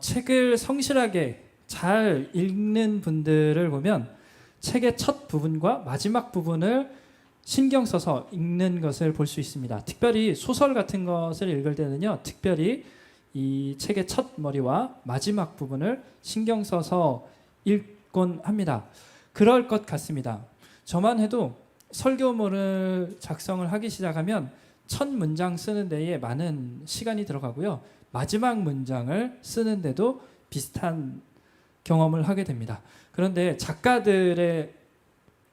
책을 성실하게 잘 읽는 분들을 보면 책의 첫 부분과 마지막 부분을 신경 써서 읽는 것을 볼 수 있습니다. 특별히 소설 같은 것을 읽을 때는요, 특별히 이 책의 첫 머리와 마지막 부분을 신경 써서 읽곤 합니다. 그럴 것 같습니다. 저만 해도 설교문을 작성을 하기 시작하면 첫 문장 쓰는 데에 많은 시간이 들어가고요. 마지막 문장을 쓰는데도 비슷한 경험을 하게 됩니다. 그런데 작가들의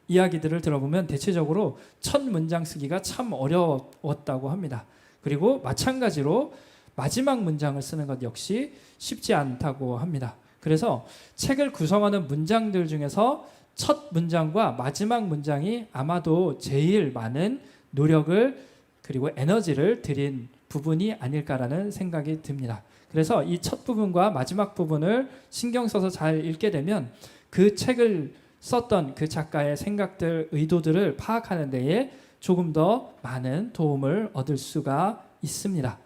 이야기들을 들어보면 대체적으로 첫 문장 쓰기가 참 어려웠다고 합니다. 그리고 마찬가지로 마지막 문장을 쓰는 것 역시 쉽지 않다고 합니다. 그래서 책을 구성하는 문장들 중에서 첫 문장과 마지막 문장이 아마도 제일 많은 노력을 그리고 에너지를 들인 부분이 아닐까라는 생각이 듭니다. 그래서 이 첫 부분과 마지막 부분을 신경 써서 잘 읽게 되면 그 책을 썼던 그 작가의 생각들, 의도들을 파악하는 데에 조금 더 많은 도움을 얻을 수가 있습니다.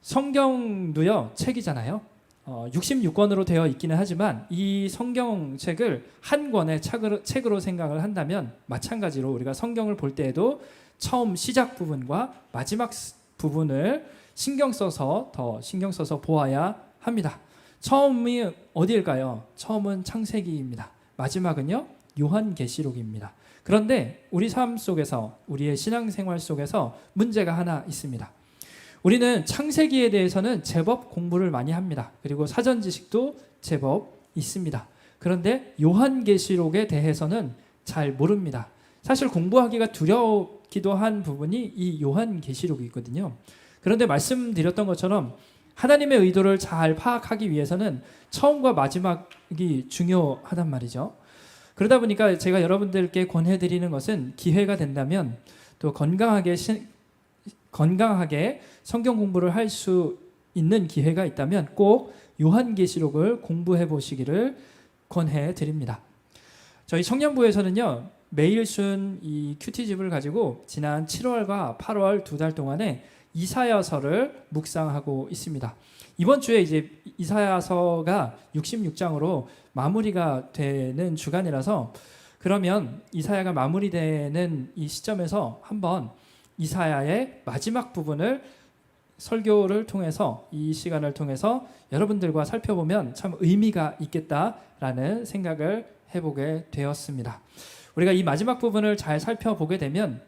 성경도요, 책이잖아요. 66권으로 되어 있기는 하지만 이 성경책을 한 권의 책으로 생각을 한다면 마찬가지로 우리가 성경을 볼 때에도 처음 시작 부분과 마지막 부분을 신경 써서 보아야 합니다. 처음이 어디일까요? 처음은 창세기입니다. 마지막은요, 요한계시록입니다. 그런데 우리 삶 속에서, 우리의 신앙생활 속에서 문제가 하나 있습니다. 우리는 창세기에 대해서는 제법 공부를 많이 합니다. 그리고 사전 지식도 제법 있습니다. 그런데 요한계시록에 대해서는 잘 모릅니다. 사실 공부하기가 두렵기도 한 부분이 이 요한계시록이거든요. 그런데 말씀드렸던 것처럼 하나님의 의도를 잘 파악하기 위해서는 처음과 마지막이 중요하단 말이죠. 그러다 보니까 제가 여러분들께 권해드리는 것은 기회가 된다면 또 건강하게 성경 공부를 할 수 있는 기회가 있다면 꼭 요한계시록을 공부해 보시기를 권해드립니다. 저희 청년부에서는요, 매일 순 이 큐티집을 가지고 지난 7월과 8월 2달 동안에 이사야서를 묵상하고 있습니다. 이번 주에 이제 이사야서가 66장으로 마무리가 되는 주간이라서 그러면 이사야가 마무리되는 이 시점에서 한번 이사야의 마지막 부분을 설교를 통해서 이 시간을 통해서 여러분들과 살펴보면 참 의미가 있겠다라는 생각을 해보게 되었습니다. 우리가 이 마지막 부분을 잘 살펴보게 되면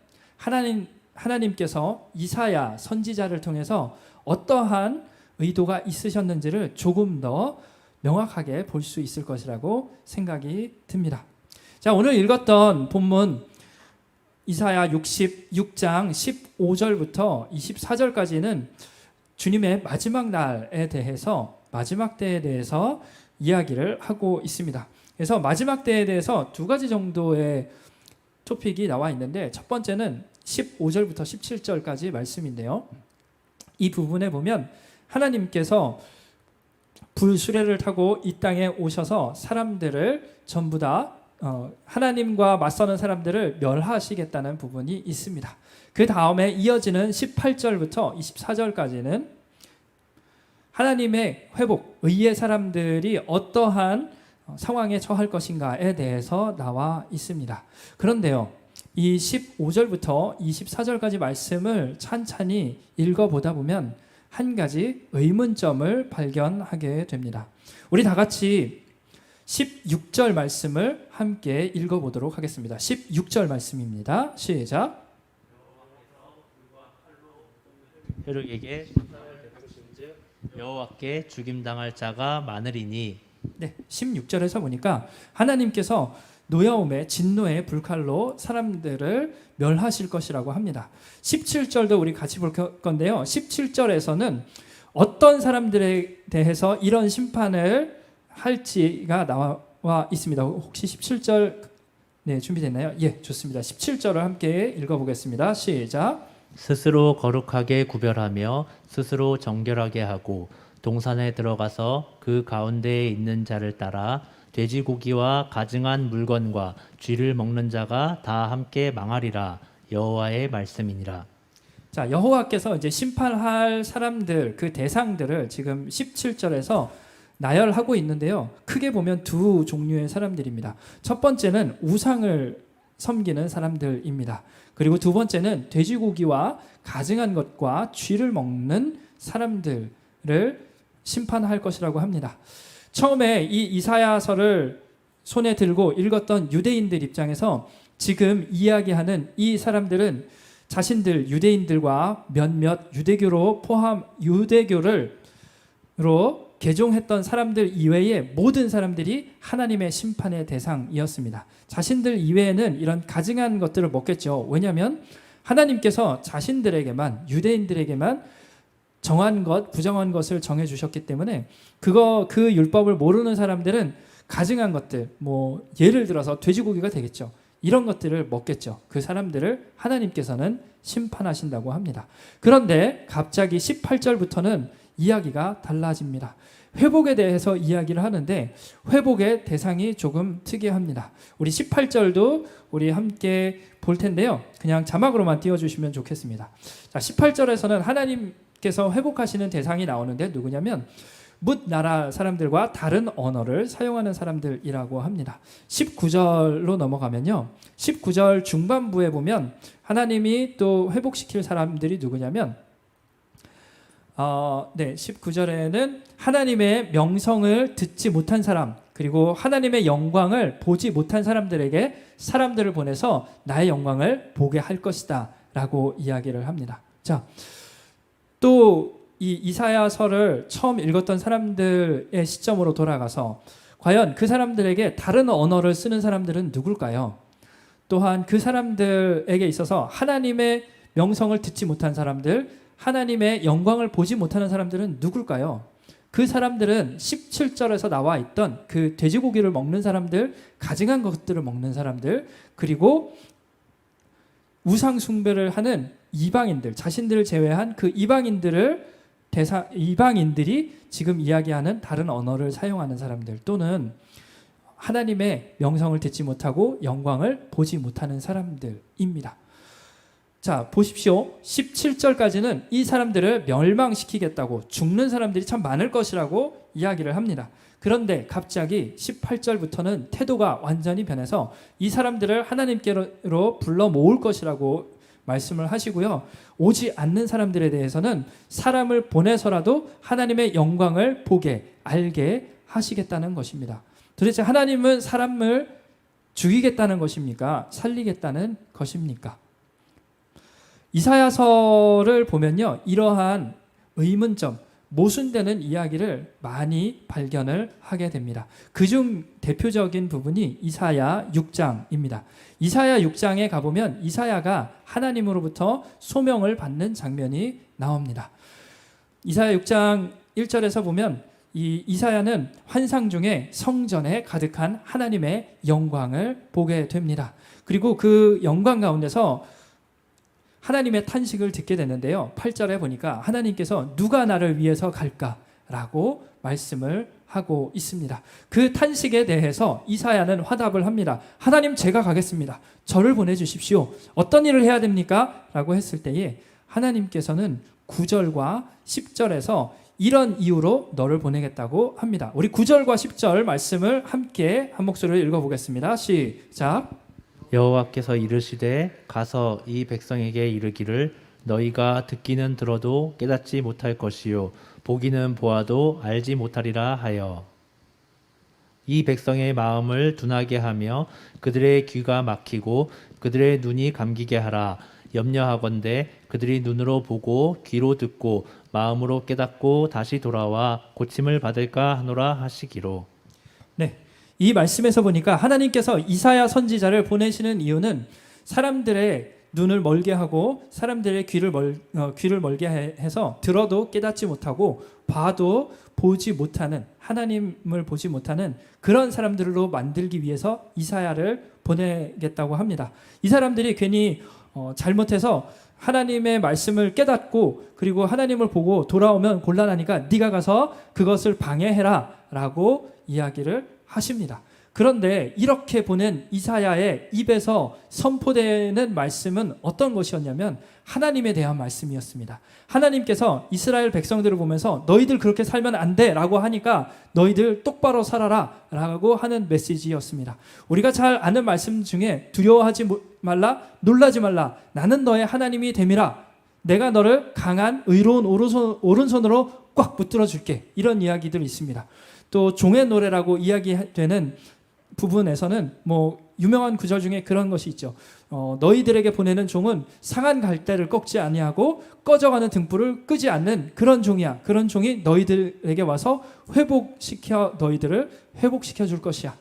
하나님께서 이사야 선지자를 통해서 어떠한 의도가 있으셨는지를 조금 더 명확하게 볼 수 있을 것이라고 생각이 듭니다. 자, 오늘 읽었던 본문 이사야 66장 15절부터 24절까지는 주님의 마지막 날에 대해서, 마지막 때에 대해서 이야기를 하고 있습니다. 그래서 마지막 때에 대해서 두 가지 정도의 토픽이 나와 있는데, 첫 번째는 15절부터 17절까지 말씀인데요. 이 부분에 보면 하나님께서 불수레를 타고 이 땅에 오셔서 사람들을 전부 다 하나님과 맞서는 사람들을 멸하시겠다는 부분이 있습니다. 그 다음에 이어지는 18절부터 24절까지는 하나님의 회복, 의의 사람들이 어떠한 상황에 처할 것인가에 대해서 나와 있습니다. 그런데요, 이 15절부터 24절까지 말씀을 찬찬히 읽어보다 보면 한 가지 의문점을 발견하게 됩니다. 우리 다 같이 16절 말씀을 함께 읽어보도록 하겠습니다. 16절 말씀입니다. 시작. 혈육에게 여호와께 죽임당할 자가 많으리니. 네, 16절에서 보니까 하나님께서 노여움의 진노의 불칼로 사람들을 멸하실 것이라고 합니다. 17절도 우리 같이 볼 건데요. 17절에서는 어떤 사람들에 대해서 이런 심판을 할지가 나와 있습니다. 혹시 17절 준비됐나요? 예, 좋습니다. 17절을 함께 읽어보겠습니다. 시작. 스스로 거룩하게 구별하며 스스로 정결하게 하고 동산에 들어가서 그 가운데에 있는 자를 따라 돼지고기와 가증한 물건과 쥐를 먹는 자가 다 함께 망하리라. 여호와의 말씀이니라. 자, 여호와께서 이제 심판할 사람들 그 대상들을 지금 17절에서 나열하고 있는데요. 크게 보면 두 종류의 사람들입니다. 첫 번째는 우상을 섬기는 사람들입니다. 그리고 두 번째는 돼지고기와 가증한 것과 쥐를 먹는 사람들을 심판할 것이라고 합니다. 처음에 이 이사야서를 손에 들고 읽었던 유대인들 입장에서 지금 이야기하는 이 사람들은 자신들 유대인들과 몇몇 유대교를 개종했던 사람들 이외의 모든 사람들이 하나님의 심판의 대상이었습니다. 자신들 이외에는 이런 가증한 것들을 먹겠죠. 왜냐하면 하나님께서 자신들에게만, 유대인들에게만 정한 것, 부정한 것을 정해 주셨기 때문에 그 율법을 모르는 사람들은 가증한 것들, 뭐 예를 들어서 돼지고기가 되겠죠. 이런 것들을 먹겠죠. 그 사람들을 하나님께서는 심판하신다고 합니다. 그런데 갑자기 18절부터는 이야기가 달라집니다. 회복에 대해서 이야기를 하는데 회복의 대상이 조금 특이합니다. 우리 18절도 우리 함께 볼 텐데요. 그냥 자막으로만 띄워주시면 좋겠습니다. 자, 18절에서는 하나님께서 회복하시는 대상이 나오는데 누구냐면 뭇 나라 사람들과 다른 언어를 사용하는 사람들이라고 합니다. 19절로 넘어가면요. 19절 중반부에 보면 하나님이 또 회복시킬 사람들이 누구냐면 19절에는 하나님의 명성을 듣지 못한 사람, 그리고 하나님의 영광을 보지 못한 사람들에게 사람들을 보내서 나의 영광을 보게 할 것이다 라고 이야기를 합니다. 자, 또 이 이사야서를 처음 읽었던 사람들의 시점으로 돌아가서 과연 그 사람들에게 다른 언어를 쓰는 사람들은 누굴까요? 또한 그 사람들에게 있어서 하나님의 명성을 듣지 못한 사람들, 하나님의 영광을 보지 못하는 사람들은 누굴까요? 그 사람들은 17절에서 나와 있던 그 돼지고기를 먹는 사람들, 가증한 것들을 먹는 사람들, 그리고 우상 숭배를 하는 이방인들, 자신들을 제외한 그 이방인들이 지금 이야기하는 다른 언어를 사용하는 사람들, 또는 하나님의 명성을 듣지 못하고 영광을 보지 못하는 사람들입니다. 자, 보십시오. 17절까지는 이 사람들을 멸망시키겠다고, 죽는 사람들이 참 많을 것이라고 이야기를 합니다. 그런데 갑자기 18절부터는 태도가 완전히 변해서 이 사람들을 하나님께로 불러 모을 것이라고 말씀을 하시고요. 오지 않는 사람들에 대해서는 사람을 보내서라도 하나님의 영광을 보게, 알게 하시겠다는 것입니다. 도대체 하나님은 사람을 죽이겠다는 것입니까? 살리겠다는 것입니까? 이사야서를 보면요, 이러한 의문점, 모순되는 이야기를 많이 발견을 하게 됩니다. 그중 대표적인 부분이 이사야 6장입니다. 이사야 6장에 가보면 이사야가 하나님으로부터 소명을 받는 장면이 나옵니다. 이사야 6장 1절에서 보면 이 이사야는 환상 중에 성전에 가득한 하나님의 영광을 보게 됩니다. 그리고 그 영광 가운데서 하나님의 탄식을 듣게 되는데요. 8절에 보니까 하나님께서 누가 나를 위해서 갈까라고 말씀을 하고 있습니다. 그 탄식에 대해서 이사야는 화답을 합니다. 하나님, 제가 가겠습니다. 저를 보내주십시오. 어떤 일을 해야 됩니까? 라고 했을 때에 하나님께서는 9절과 10절에서 이런 이유로 너를 보내겠다고 합니다. 우리 9절과 10절 말씀을 함께 한 목소리로 읽어보겠습니다. 시작. 여호와께서 이르시되 가서 이 백성에게 이르기를 너희가 듣기는 들어도 깨닫지 못할 것이요 보기는 보아도 알지 못하리라 하여 이 백성의 마음을 둔하게 하며 그들의 귀가 막히고 그들의 눈이 감기게 하라. 염려하건대 그들이 눈으로 보고 귀로 듣고 마음으로 깨닫고 다시 돌아와 고침을 받을까 하노라 하시기로. 네, 이 말씀에서 보니까 하나님께서 이사야 선지자를 보내시는 이유는 사람들의 눈을 멀게 하고 사람들의 귀를 멀게 해서 들어도 깨닫지 못하고 봐도 보지 못하는, 하나님을 보지 못하는 그런 사람들로 만들기 위해서 이사야를 보내겠다고 합니다. 이 사람들이 괜히 잘못해서 하나님의 말씀을 깨닫고 그리고 하나님을 보고 돌아오면 곤란하니까 네가 가서 그것을 방해해라 라고 이야기를 하십니다. 그런데 이렇게 보낸 이사야의 입에서 선포되는 말씀은 어떤 것이었냐면 하나님에 대한 말씀이었습니다. 하나님께서 이스라엘 백성들을 보면서 너희들 그렇게 살면 안 돼 라고 하니까 너희들 똑바로 살아라 라고 하는 메시지였습니다. 우리가 잘 아는 말씀 중에 두려워하지 말라, 놀라지 말라, 나는 너의 하나님이 됨이라, 내가 너를 강한 의로운 오른손으로 꽉 붙들어 줄게, 이런 이야기들이 있습니다. 또 종의 노래라고 이야기되는 부분에서는 유명한 구절 중에 그런 것이 있죠. 너희들에게 보내는 종은 상한 갈대를 꺾지 아니하고 꺼져가는 등불을 끄지 않는 그런 종이야. 그런 종이 너희들에게 와서 너희들을 회복시켜 줄 것이야.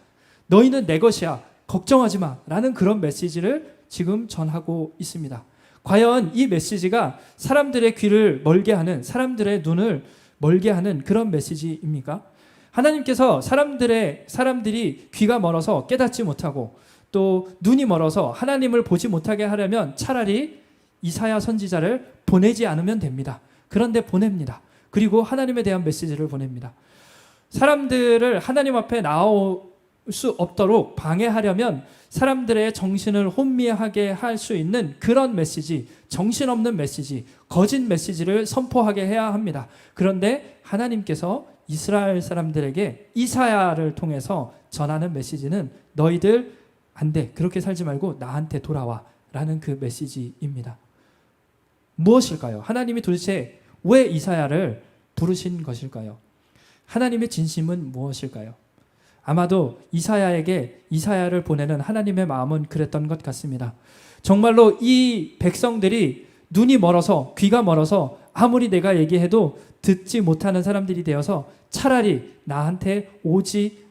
너희는 내 것이야. 걱정하지 마. 라는 그런 메시지를 지금 전하고 있습니다. 과연 이 메시지가 사람들의 귀를 멀게 하는, 사람들의 눈을 멀게 하는 그런 메시지입니까? 하나님께서 사람들이 귀가 멀어서 깨닫지 못하고 또 눈이 멀어서 하나님을 보지 못하게 하려면 차라리 이사야 선지자를 보내지 않으면 됩니다. 그런데 보냅니다. 그리고 하나님에 대한 메시지를 보냅니다. 사람들을 하나님 앞에 나올 수 없도록 방해하려면 사람들의 정신을 혼미하게 할 수 있는 그런 메시지, 정신없는 메시지, 거짓 메시지를 선포하게 해야 합니다. 그런데 하나님께서 이스라엘 사람들에게 이사야를 통해서 전하는 메시지는 너희들 안 돼, 그렇게 살지 말고 나한테 돌아와 라는 그 메시지입니다. 무엇일까요? 하나님이 도대체 왜 이사야를 부르신 것일까요? 하나님의 진심은 무엇일까요? 아마도 이사야에게 이사야를 보내는 하나님의 마음은 그랬던 것 같습니다. 정말로 이 백성들이 눈이 멀어서, 귀가 멀어서 아무리 내가 얘기해도 듣지 못하는 사람들이 되어서 차라리 나한테 오지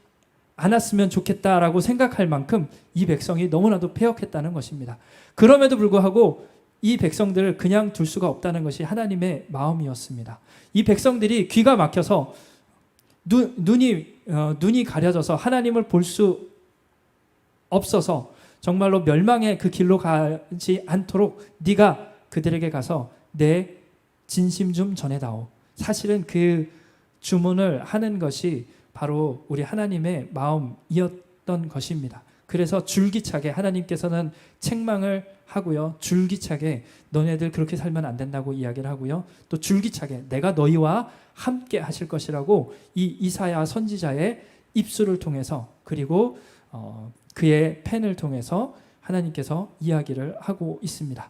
않았으면 좋겠다라고 생각할 만큼 이 백성이 너무나도 패역했다는 것입니다. 그럼에도 불구하고 이 백성들을 그냥 둘 수가 없다는 것이 하나님의 마음이었습니다. 이 백성들이 귀가 막혀서 눈이 가려져서 하나님을 볼 수 없어서 정말로 멸망의 그 길로 가지 않도록 네가 그들에게 가서 내 진심 좀 전해다오. 사실은 그 주문을 하는 것이 바로 우리 하나님의 마음이었던 것입니다. 그래서 줄기차게 하나님께서는 책망을 하고요. 줄기차게 너네들 그렇게 살면 안 된다고 이야기를 하고요. 또 줄기차게 내가 너희와 함께 하실 것이라고 이 이사야 선지자의 입술을 통해서 그리고 그의 펜을 통해서 하나님께서 이야기를 하고 있습니다.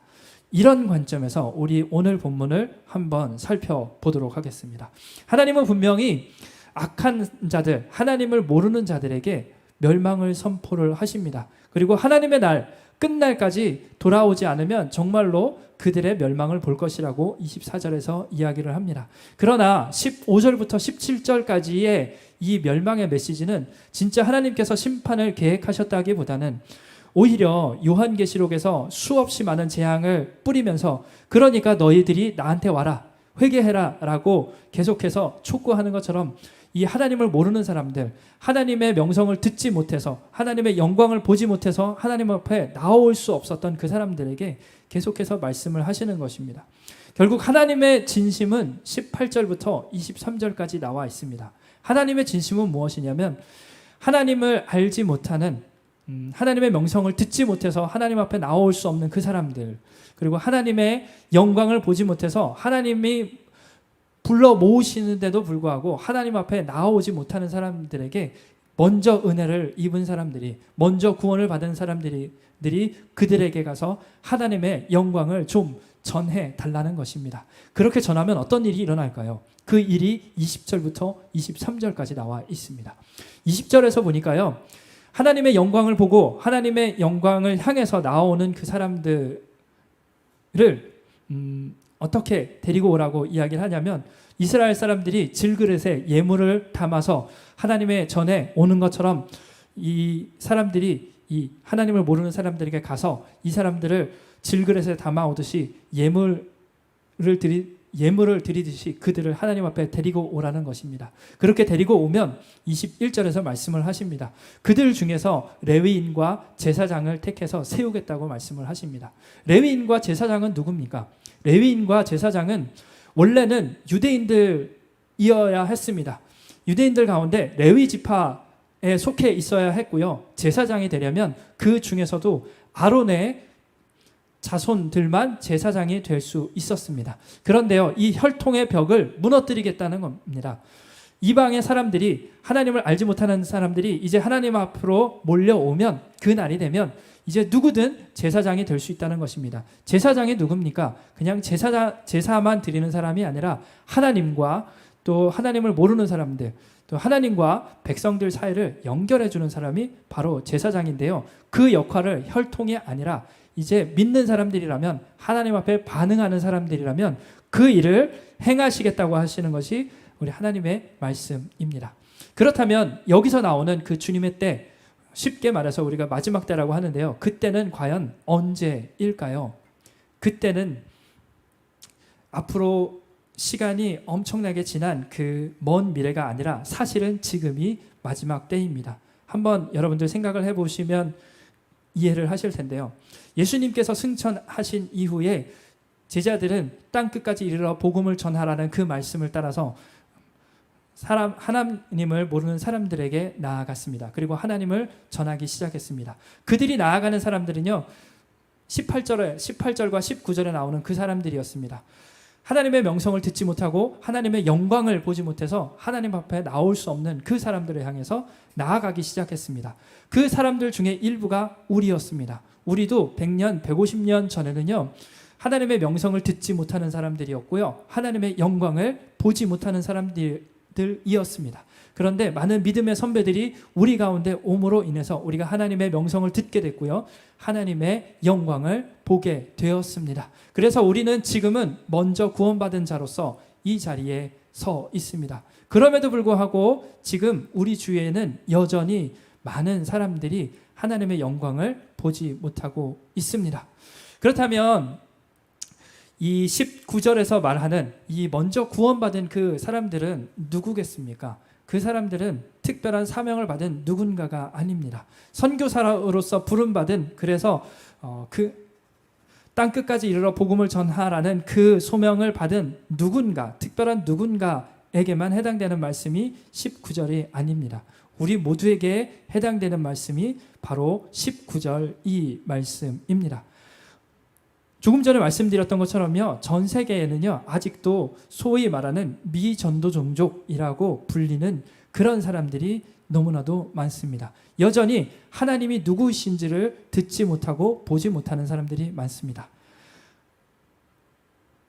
이런 관점에서 우리 오늘 본문을 한번 살펴보도록 하겠습니다. 하나님은 분명히 악한 자들, 하나님을 모르는 자들에게 멸망을 선포를 하십니다. 그리고 하나님의 날 끝날까지 돌아오지 않으면 정말로 그들의 멸망을 볼 것이라고 24절에서 이야기를 합니다. 그러나 15절부터 17절까지의 이 멸망의 메시지는 진짜 하나님께서 심판을 계획하셨다기보다는 오히려 요한계시록에서 수없이 많은 재앙을 뿌리면서 그러니까 너희들이 나한테 와라, 회개해라 라고 계속해서 촉구하는 것처럼 이 하나님을 모르는 사람들, 하나님의 명성을 듣지 못해서 하나님의 영광을 보지 못해서 하나님 앞에 나올 수 없었던 그 사람들에게 계속해서 말씀을 하시는 것입니다. 결국 하나님의 진심은 18절부터 23절까지 나와 있습니다. 하나님의 진심은 무엇이냐면 하나님을 알지 못하는, 하나님의 명성을 듣지 못해서 하나님 앞에 나올 수 없는 그 사람들, 그리고 하나님의 영광을 보지 못해서 하나님이 불러 모으시는데도 불구하고 하나님 앞에 나오지 못하는 사람들에게 먼저 은혜를 입은 사람들이, 먼저 구원을 받은 사람들이 그들에게 가서 하나님의 영광을 좀 전해 달라는 것입니다. 그렇게 전하면 어떤 일이 일어날까요? 그 일이 20절부터 23절까지 나와 있습니다. 20절에서 보니까요, 하나님의 영광을 보고 하나님의 영광을 향해서 나오는 그 사람들을 어떻게 데리고 오라고 이야기를 하냐면, 이스라엘 사람들이 질그릇에 예물을 담아서 하나님의 전에 오는 것처럼 이 사람들이 이 하나님을 모르는 사람들에게 가서 이 사람들을 질그릇에 담아오듯이 예물을 드리듯이 그들을 하나님 앞에 데리고 오라는 것입니다. 그렇게 데리고 오면 21절에서 말씀을 하십니다. 그들 중에서 레위인과 제사장을 택해서 세우겠다고 말씀을 하십니다. 레위인과 제사장은 누굽니까? 레위인과 제사장은 원래는 유대인들이어야 했습니다. 유대인들 가운데 레위 지파 속해 있어야 했고요. 제사장이 되려면 그 중에서도 아론의 자손들만 제사장이 될 수 있었습니다. 그런데요, 이 혈통의 벽을 무너뜨리겠다는 겁니다. 이방의 사람들이, 하나님을 알지 못하는 사람들이 이제 하나님 앞으로 몰려오면, 그 날이 되면 이제 누구든 제사장이 될 수 있다는 것입니다. 제사장이 누굽니까? 그냥 제사만 드리는 사람이 아니라 하나님과 또 하나님을 모르는 사람들, 또 하나님과 백성들 사이를 연결해 주는 사람이 바로 제사장인데요. 그 역할을 혈통이 아니라 이제 믿는 사람들이라면, 하나님 앞에 반응하는 사람들이라면 그 일을 행하시겠다고 하시는 것이 우리 하나님의 말씀입니다. 그렇다면 여기서 나오는 그 주님의 때, 쉽게 말해서 우리가 마지막 때라고 하는데요. 그때는 과연 언제일까요? 그때는 앞으로 시간이 엄청나게 지난 그 먼 미래가 아니라 사실은 지금이 마지막 때입니다. 한번 여러분들 생각을 해보시면 이해를 하실 텐데요. 예수님께서 승천하신 이후에 제자들은 땅 끝까지 이르러 복음을 전하라는 그 말씀을 따라서 하나님을 모르는 사람들에게 나아갔습니다. 그리고 하나님을 전하기 시작했습니다. 그들이 나아가는 사람들은요, 18절과 19절에 나오는 그 사람들이었습니다. 하나님의 명성을 듣지 못하고 하나님의 영광을 보지 못해서 하나님 앞에 나올 수 없는 그 사람들을 향해서 나아가기 시작했습니다. 그 사람들 중에 일부가 우리였습니다. 우리도 100년, 150년 전에는요, 하나님의 명성을 듣지 못하는 사람들이었고요, 하나님의 영광을 보지 못하는 사람들이었습니다. 그런데 많은 믿음의 선배들이 우리 가운데 옴으로 인해서 우리가 하나님의 명성을 듣게 됐고요, 하나님의 영광을 보게 되었습니다. 그래서 우리는 지금은 먼저 구원받은 자로서 이 자리에 서 있습니다. 그럼에도 불구하고 지금 우리 주위에는 여전히 많은 사람들이 하나님의 영광을 보지 못하고 있습니다. 그렇다면 이 19절에서 말하는 이 먼저 구원받은 그 사람들은 누구겠습니까? 그 사람들은 특별한 사명을 받은 누군가가 아닙니다. 선교사로서 부름받은, 그래서 그 땅 끝까지 이르러 복음을 전하라는 그 소명을 받은 누군가, 특별한 누군가에게만 해당되는 말씀이 19절이 아닙니다. 우리 모두에게 해당되는 말씀이 바로 19절 이 말씀입니다. 조금 전에 말씀드렸던 것처럼요, 전 세계에는요, 아직도 소위 말하는 미전도 종족이라고 불리는 그런 사람들이 너무나도 많습니다. 여전히 하나님이 누구이신지를 듣지 못하고 보지 못하는 사람들이 많습니다.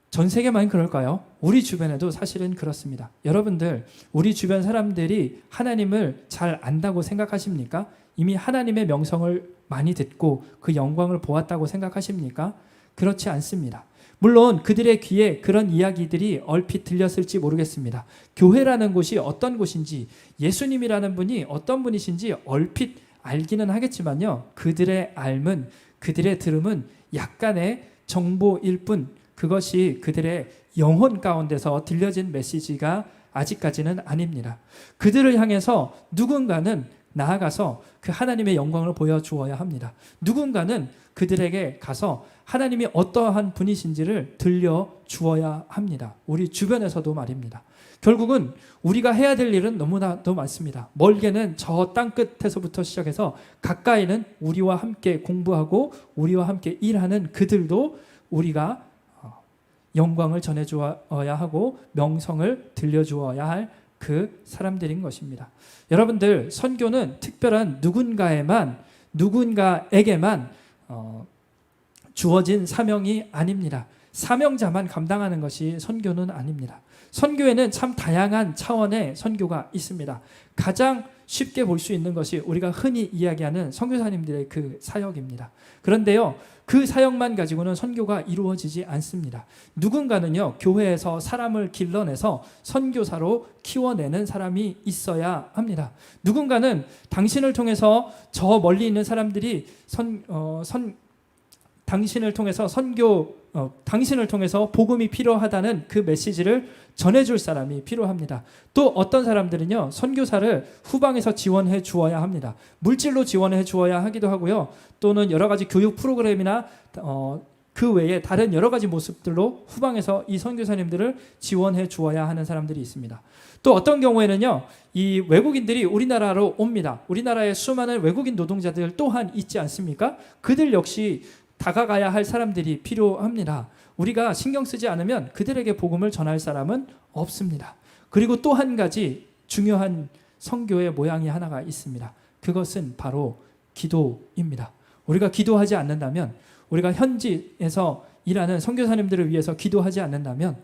전 세계만 그럴까요? 우리 주변에도 사실은 그렇습니다. 여러분들, 우리 주변 사람들이 하나님을 잘 안다고 생각하십니까? 이미 하나님의 명성을 많이 듣고 그 영광을 보았다고 생각하십니까? 그렇지 않습니다. 물론 그들의 귀에 그런 이야기들이 얼핏 들렸을지 모르겠습니다. 교회라는 곳이 어떤 곳인지, 예수님이라는 분이 어떤 분이신지 얼핏 알기는 하겠지만요, 그들의 알문, 그들의 들음은 약간의 정보일 뿐, 그것이 그들의 영혼 가운데서 들려진 메시지가 아직까지는 아닙니다. 그들을 향해서 누군가는 나아가서 그 하나님의 영광을 보여주어야 합니다. 누군가는 그들에게 가서 하나님이 어떠한 분이신지를 들려주어야 합니다. 우리 주변에서도 말입니다. 결국은 우리가 해야 될 일은 너무나도 많습니다. 멀게는 저 땅끝에서부터 시작해서 가까이는 우리와 함께 공부하고 우리와 함께 일하는 그들도 우리가 영광을 전해주어야 하고 명성을 들려주어야 할 그 사람들인 것입니다. 여러분들, 선교는 특별한 누군가에게만 주어진 사명이 아닙니다. 사명자만 감당하는 것이 선교는 아닙니다. 선교에는 참 다양한 차원의 선교가 있습니다. 가장 쉽게 볼 수 있는 것이 우리가 흔히 이야기하는 선교사님들의 그 사역입니다. 그런데요, 그 사역만 가지고는 선교가 이루어지지 않습니다. 누군가는요, 교회에서 사람을 길러내서 선교사로 키워내는 사람이 있어야 합니다. 누군가는 당신을 통해서 저 멀리 있는 사람들이 당신을 통해서 복음이 필요하다는 그 메시지를 전해줄 사람이 필요합니다. 또 어떤 사람들은요, 선교사를 후방에서 지원해 주어야 합니다. 물질로 지원해 주어야 하기도 하고요, 또는 여러 가지 교육 프로그램이나 그 외에 다른 여러 가지 모습들로 후방에서 이 선교사님들을 지원해 주어야 하는 사람들이 있습니다. 또 어떤 경우에는요, 이 외국인들이 우리나라로 옵니다. 우리나라에 수많은 외국인 노동자들 또한 있지 않습니까? 그들 역시 다가가야 할 사람들이 필요합니다. 우리가 신경 쓰지 않으면 그들에게 복음을 전할 사람은 없습니다. 그리고 또 한 가지 중요한 선교의 모양이 하나가 있습니다. 그것은 바로 기도입니다. 우리가 기도하지 않는다면, 우리가 현지에서 일하는 선교사님들을 위해서 기도하지 않는다면,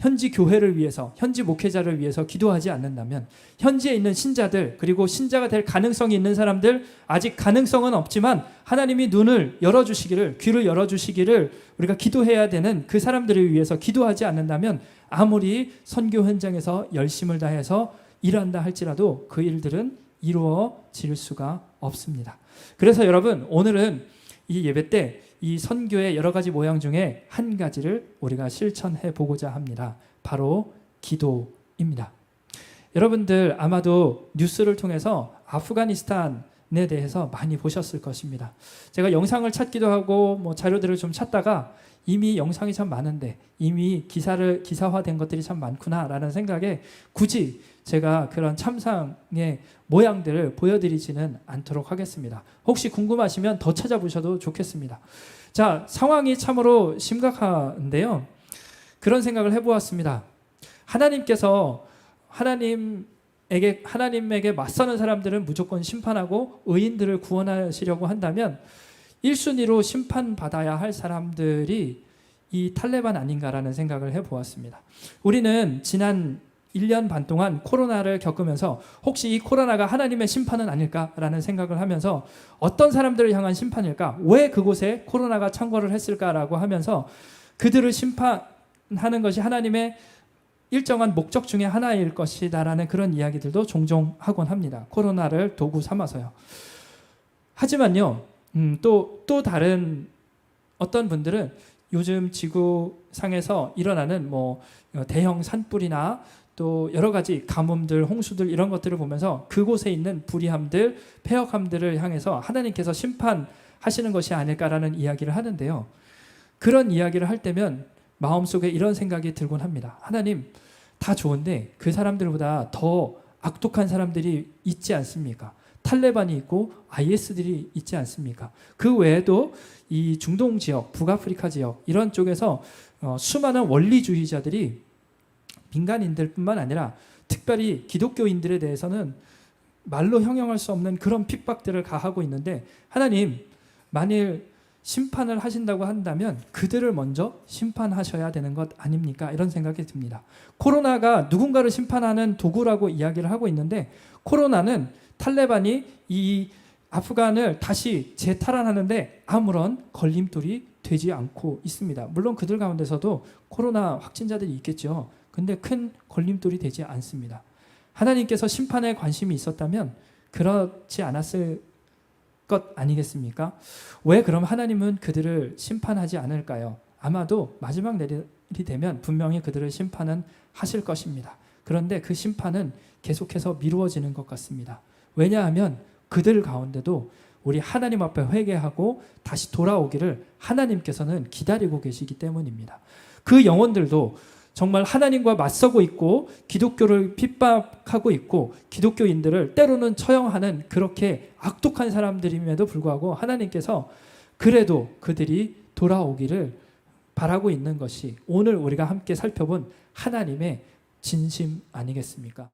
현지 교회를 위해서, 현지 목회자를 위해서 기도하지 않는다면, 현지에 있는 신자들, 그리고 신자가 될 가능성이 있는 사람들, 아직 가능성은 없지만 하나님이 눈을 열어주시기를, 귀를 열어주시기를 우리가 기도해야 되는 그 사람들을 위해서 기도하지 않는다면, 아무리 선교 현장에서 열심을 다해서 일한다 할지라도 그 일들은 이루어질 수가 없습니다. 그래서 여러분, 오늘은 이 예배 때 이 선교의 여러 가지 모양 중에 한 가지를 우리가 실천해 보고자 합니다. 바로 기도입니다. 여러분들 아마도 뉴스를 통해서 아프가니스탄에 대해서 많이 보셨을 것입니다. 제가 영상을 찾기도 하고 자료들을 좀 찾다가 이미 영상이 참 많은데, 이미 기사화된 것들이 참 많구나라는 생각에 굳이 제가 그런 참상의 모양들을 보여드리지는 않도록 하겠습니다. 혹시 궁금하시면 더 찾아보셔도 좋겠습니다. 자, 상황이 참으로 심각한데요. 그런 생각을 해보았습니다. 하나님께서 하나님에게 맞서는 사람들은 무조건 심판하고 의인들을 구원하시려고 한다면 1순위로 심판받아야 할 사람들이 이 탈레반 아닌가라는 생각을 해보았습니다. 우리는 지난 1년 반 동안 코로나를 겪으면서 혹시 이 코로나가 하나님의 심판은 아닐까라는 생각을 하면서 어떤 사람들을 향한 심판일까? 왜 그곳에 코로나가 창궐을 했을까라고 하면서 그들을 심판하는 것이 하나님의 일정한 목적 중에 하나일 것이다라는 그런 이야기들도 종종 하곤 합니다. 코로나를 도구 삼아서요. 하지만요, 또 다른 어떤 분들은 요즘 지구상에서 일어나는 대형 산불이나 또 여러 가지 가뭄들, 홍수들 이런 것들을 보면서 그곳에 있는 불의함들, 폐역함들을 향해서 하나님께서 심판하시는 것이 아닐까라는 이야기를 하는데요. 그런 이야기를 할 때면 마음속에 이런 생각이 들곤 합니다. 하나님, 다 좋은데 그 사람들보다 더 악독한 사람들이 있지 않습니까? 탈레반이 있고 IS들이 있지 않습니까? 그 외에도 이 중동 지역, 북아프리카 지역 이런 쪽에서 수많은 원리주의자들이 민간인들뿐만 아니라 특별히 기독교인들에 대해서는 말로 형용할 수 없는 그런 핍박들을 가하고 있는데, 하나님, 만일 심판을 하신다고 한다면 그들을 먼저 심판하셔야 되는 것 아닙니까? 이런 생각이 듭니다. 코로나가 누군가를 심판하는 도구라고 이야기를 하고 있는데, 코로나는 탈레반이 이 아프간을 다시 재탈환하는데 아무런 걸림돌이 되지 않고 있습니다. 물론 그들 가운데서도 코로나 확진자들이 있겠죠. 근데 큰 걸림돌이 되지 않습니다. 하나님께서 심판에 관심이 있었다면 그렇지 않았을 것 아니겠습니까? 왜 그럼 하나님은 그들을 심판하지 않을까요? 아마도 마지막 날이 되면 분명히 그들을 심판은 하실 것입니다. 그런데 그 심판은 계속해서 미루어지는 것 같습니다. 왜냐하면 그들 가운데도 우리 하나님 앞에 회개하고 다시 돌아오기를 하나님께서는 기다리고 계시기 때문입니다. 그 영혼들도 정말 하나님과 맞서고 있고 기독교를 핍박하고 있고 기독교인들을 때로는 처형하는 그렇게 악독한 사람들임에도 불구하고 하나님께서 그래도 그들이 돌아오기를 바라고 있는 것이 오늘 우리가 함께 살펴본 하나님의 진심 아니겠습니까?